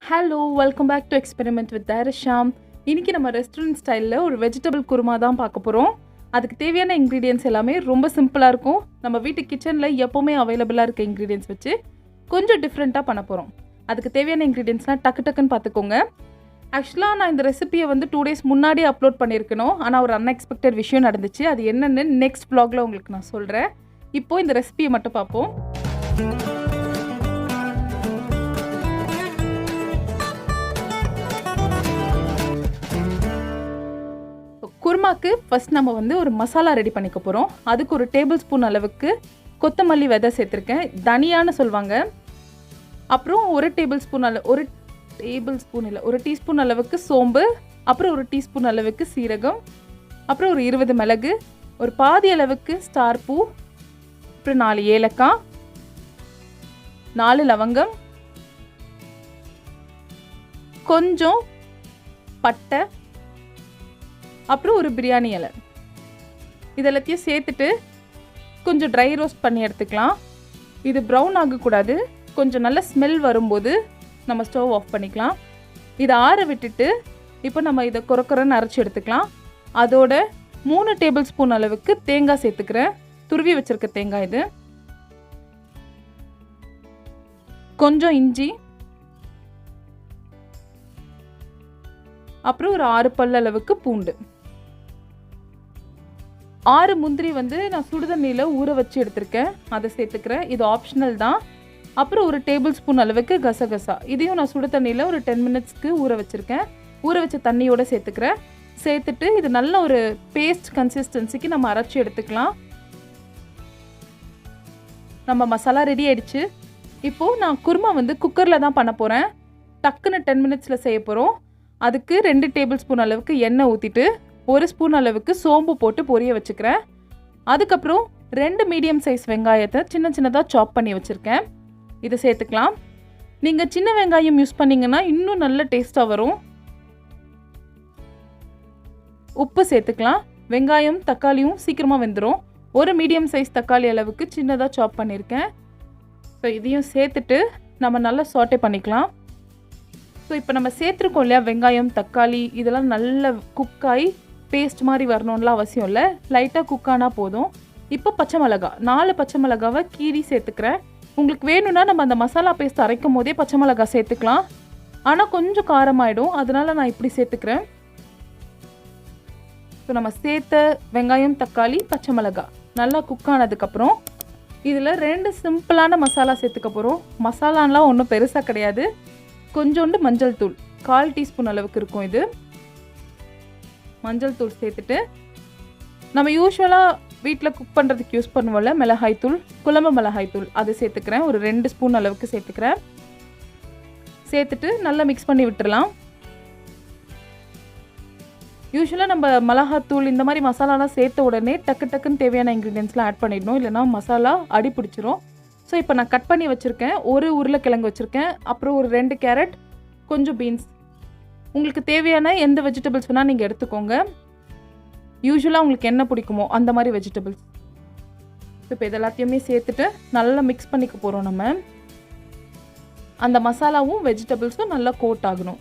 Hello welcome back to experiment with Sham. இன்றைக்கி நம்ம restaurant ஸ்டைலில் ஒரு வெஜிடபிள் குருமா தான் பார்க்க போகிறோம். அதுக்கு தேவையான இன்க்ரீடியன்ஸ் எல்லாமே ரொம்ப சிம்பிளாக இருக்கும். நம்ம வீட்டு கிச்சனில் எப்போவுமே அவைலபிளாக இருக்க இன்க்ரீடியன்ஸ் வச்சு கொஞ்சம் டிஃப்ரெண்ட்டாக பண்ண போகிறோம். அதுக்கு தேவையான இன்க்ரீடியன்ஸ்லாம் டக்குன்னு பார்த்துக்கோங்க. ஆக்சுவலாக நான் இந்த ரெசிபியை 2 days முன்னாடி அப்லோட் பண்ணியிருக்கணும். ஆனால் ஒரு அன்எக்ஸ்பெக்டட் விஷயம் நடந்துச்சு. அது என்னென்னு நெக்ஸ்ட் vlogல உங்களுக்கு நான் சொல்கிறேன். இப்போது இந்த ரெசிபியை மட்டும் பார்ப்போம். குருமாக்கு ஃபஸ்ட் நம்ம ஒரு மசாலா ரெடி பண்ணிக்க போகிறோம். அதுக்கு ஒரு டேபிள் ஸ்பூன் அளவுக்கு கொத்தமல்லி விதை சேர்த்துருக்கேன், தனியான்னு சொல்லுவாங்க. அப்புறம் ஒரு டீஸ்பூன் அளவுக்கு சோம்பு, அப்புறம் ஒரு டீஸ்பூன் அளவுக்கு சீரகம், அப்புறம் ஒரு 20 மிளகு, ஒரு பாதி அளவுக்கு ஸ்டார் பூ, அப்புறம் 4 ஏலக்காய், 4 லவங்கம், கொஞ்சம் பட்டை, அப்புறம் ஒரு பிரியாணி இலை. இதெல்லாத்தையும் சேர்த்துட்டு கொஞ்சம் ட்ரை ரோஸ்ட் பண்ணி எடுத்துக்கலாம். இது ப்ரௌன் ஆகக்கூடாது. கொஞ்சம் நல்ல ஸ்மெல் வரும்போது நம்ம ஸ்டவ் ஆஃப் பண்ணிக்கலாம். இதை ஆற விட்டுட்டு இப்போ நம்ம இதை கொரன்னு அரைச்சி எடுத்துக்கலாம். அதோட 3 டேபிள் ஸ்பூன் அளவுக்கு தேங்காய் சேர்த்துக்கிறேன். துருவி வச்சுருக்க தேங்காய் இது. கொஞ்சம் இஞ்சி, அப்புறம் ஒரு 6 பல் அளவுக்கு பூண்டு, 6 முந்திரி நான் சுடுதண்ணியில் ஊற வச்சு எடுத்திருக்கேன். அதை சேர்த்துக்கிறேன். இது ஆப்ஷனல் தான். அப்புறம் ஒரு டேபிள் ஸ்பூன் அளவுக்கு கசகசா, இதையும் நான் சுடு தண்ணியில் ஒரு 10 minutesக்கு ஊற வச்சுருக்கேன். ஊற வச்ச தண்ணியோடு சேர்த்துக்கிறேன். சேர்த்துட்டு இது நல்ல ஒரு பேஸ்ட் கன்சிஸ்டன்சிக்கு நம்ம அரைச்சி எடுத்துக்கலாம். நம்ம மசாலா ரெடி ஆயிடுச்சு. இப்போது நான் குருமா குக்கரில் தான் பண்ண போகிறேன். டக்குன்னு 10 minutesல செய்ய போகிறோம். அதுக்கு 2 டேபிள் ஸ்பூன் அளவுக்கு எண்ணெய் ஊற்றிட்டு 1 ஸ்பூன் அளவுக்கு சோம்பு போட்டு பொரிய வச்சுக்கிறேன். அதுக்கப்புறம் 2 மீடியம் சைஸ் வெங்காயத்தை சின்னதாக சாப் பண்ணி வச்சுருக்கேன். இதை சேர்த்துக்கலாம். நீங்கள் சின்ன வெங்காயம் யூஸ் பண்ணிங்கன்னா இன்னும் நல்ல டேஸ்ட்டாக வரும். உப்பு சேர்த்துக்கலாம். வெங்காயம் தக்காளியும் சீக்கிரமாக வெந்துடும். ஒரு மீடியம் சைஸ் தக்காளி அளவுக்கு சின்னதாக சாப் பண்ணியிருக்கேன். ஸோ இதையும் சேர்த்துட்டு நம்ம நல்லா சாட்டே பண்ணிக்கலாம். ஸோ இப்போ நம்ம சேர்த்துருக்கோம் இல்லையா, வெங்காயம் தக்காளி இதெல்லாம் நல்ல குக்காய் பேஸ்ட் மாதிரி வரணும்லாம் அவசியம் இல்லை. லைட்டாக குக்கானால் போதும். இப்போ பச்சை மிளகா, 4 பச்சை மிளகாவை கீரி சேர்த்துக்கிறேன். உங்களுக்கு வேணும்னா நம்ம அந்த மசாலா பேஸ்ட் அரைக்கும் போதே பச்சை மிளகா சேர்த்துக்கலாம். ஆனால் கொஞ்சம் காரமாயிடும், அதனால நான் இப்படி சேர்த்துக்கிறேன். ஸோ நம்ம சேர்த்த வெங்காயம் தக்காளி பச்சை மிளகா நல்லா குக்கானதுக்கப்புறம் இதில் 2 சிம்பிளான மசாலா சேர்த்துக்க போகிறோம். மசாலாலாம் ஒன்றும் பெருசாக கிடையாது. கொஞ்சோண்டு மஞ்சள் தூள், 1/4 டீஸ்பூன் அளவுக்கு இருக்கும். இது மஞ்சள் தூள் சேர்த்துட்டு நம்ம யூஸ்வலாக வீட்டில் குக் பண்ணுறதுக்கு யூஸ் பண்ணுவோம்ல மிளகாய் தூள், குழம்பு மிளகாய் தூள், அது சேர்த்துக்கிறேன். ஒரு 2 ஸ்பூன் அளவுக்கு சேர்த்துக்கிறேன். சேர்த்துட்டு நல்லா மிக்ஸ் பண்ணி விட்டுடலாம். யூஸ்வலாக நம்ம மிளகாத்தூள் இந்த மாதிரி மசாலாலாம் சேர்த்த உடனே டக்குன்னு தேவையான இன்க்ரீடியன்ஸ்லாம் ஆட் பண்ணிடணும், இல்லைனா மசாலா அடி பிடிச்சிரும். ஸோ இப்போ நான் கட் பண்ணி வச்சுருக்கேன். ஒரு உருளைக்கிழங்கு வச்சுருக்கேன், அப்புறம் ஒரு 2 கேரட், கொஞ்சம் பீன்ஸ். உங்களுக்கு தேவையான எந்த வெஜிடபிள்ஸ் வேணால் நீங்கள் எடுத்துக்கோங்க. யூஸ்வலாக உங்களுக்கு என்ன பிடிக்குமோ அந்த மாதிரி வெஜிடபிள்ஸ். இப்போ இது எல்லாத்தையுமே சேர்த்துட்டு நல்லா மிக்ஸ் பண்ணிக்க போகிறோம். நம்ம அந்த மசாலாவும் வெஜிடபிள்ஸும் நல்லா கோட் ஆகணும்.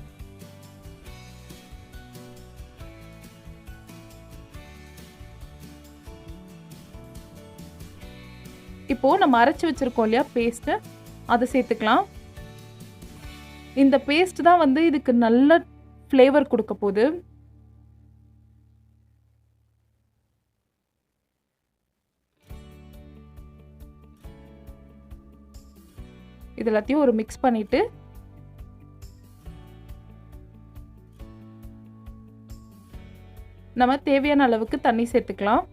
இப்போது நம்ம அரைச்சி வச்சுருக்கோம் இல்லையா பேஸ்ட்டு, அதை சேர்த்துக்கலாம். இந்த பேஸ்ட் தான் இதுக்கு நல்ல ஃப்ளேவர் கொடுக்க போகுது. இது எல்லாத்தையும் ஒரு மிக்ஸ் பண்ணிவிட்டு நம்ம தேவையான அளவுக்கு தண்ணி சேர்த்துக்கலாம்.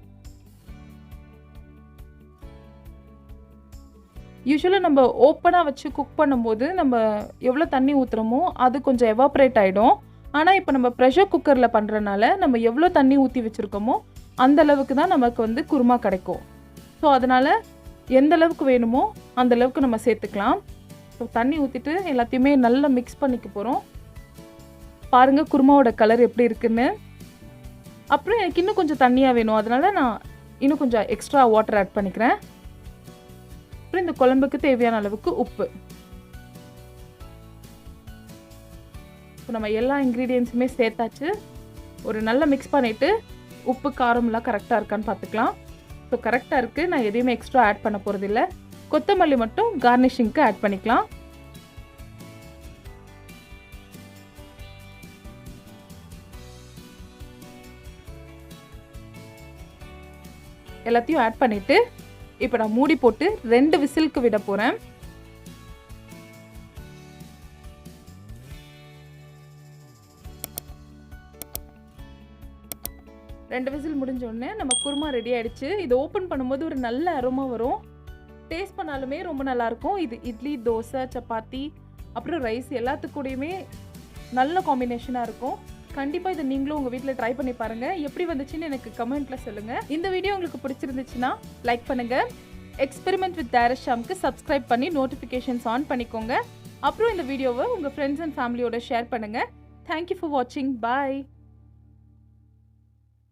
யூஸ்வலாக நம்ம ஓப்பனாக வச்சு குக் பண்ணும்போது நம்ம எவ்வளோ தண்ணி ஊற்றுறோமோ அது கொஞ்சம் எவாப்ரேட் ஆகிடும். ஆனால் இப்போ நம்ம ப்ரெஷர் குக்கரில் பண்ணுறனால நம்ம எவ்வளோ தண்ணி ஊற்றி வச்சுருக்கோமோ அந்த அளவுக்கு தான் நமக்கு குருமா கிடைக்கும். ஸோ அதனால் எந்த அளவுக்கு வேணுமோ அந்த அளவுக்கு நம்ம சேர்த்துக்கலாம். ஸோ தண்ணி ஊற்றிட்டு எல்லாத்தையுமே நல்லா மிக்ஸ் பண்ணிக்க போகிறோம். பாருங்கள் குருமாவோட கலர் எப்படி இருக்குன்னு. அப்புறம் எனக்கு இன்னும் கொஞ்சம் தண்ணியாக வேணும், அதனால் நான் இன்னும் கொஞ்சம் எக்ஸ்ட்ரா வாட்டர் ஆட் பண்ணிக்கிறேன். அப்புறம் இந்த குழம்புக்கு தேவையான அளவுக்கு உப்பு. ஸோ நம்ம எல்லா இன்க்ரீடியன்ஸுமே சேர்த்தாச்சு. ஒரு நல்லா மிக்ஸ் பண்ணிவிட்டு உப்பு காரம்லாம் கரெக்டாக இருக்கான்னு பார்த்துக்கலாம். ஸோ கரெக்டாக இருக்குது. நான் எதையுமே எக்ஸ்ட்ரா ஆட் பண்ண போகிறதில்ல. கொத்தமல்லி மட்டும் கார்னிஷிங்க்கு ஆட் பண்ணிக்கலாம். எல்லாத்தையும் ஆட் பண்ணிவிட்டு இப்போ நான் மூடி போட்டு 2 விசிலுக்கு விட போகிறேன். ரெண்டு விசில் முடிஞ்சோடனே நம்ம குருமா ரெடி ஆகிடுச்சு. இது ஓப்பன் பண்ணும்போது ஒரு நல்ல அரோமா வரும். டேஸ்ட் பண்ணாலுமே ரொம்ப நல்லாயிருக்கும். இது இட்லி, தோசை, சப்பாத்தி, அப்புறம் ரைஸ் எல்லாத்துக்கூடையுமே நல்ல காம்பினேஷனாக இருக்கும். கண்டிப்பாக இதை நீங்களும் உங்கள் வீட்டில் ட்ரை பண்ணி பாருங்கள். எப்படி வந்துச்சுன்னு எனக்கு கமெண்ட்டில் சொல்லுங்கள். இந்த வீடியோ உங்களுக்கு பிடிச்சிருந்துச்சுன்னா லைக் பண்ணுங்கள். எக்ஸ்பெரிமெண்ட் வித் டைரஷாம்க்கு சப்ஸ்கிரைப் பண்ணி நோட்டிஃபிகேஷன்ஸ் ஆன் பண்ணிக்கோங்க. அப்புறம் இந்த வீடியோவை உங்கள் ஃப்ரெண்ட்ஸ் அண்ட் ஃபேமிலியோட ஷேர் பண்ணுங்கள். தேங்க்யூ ஃபார் வாட்சிங். பாய்.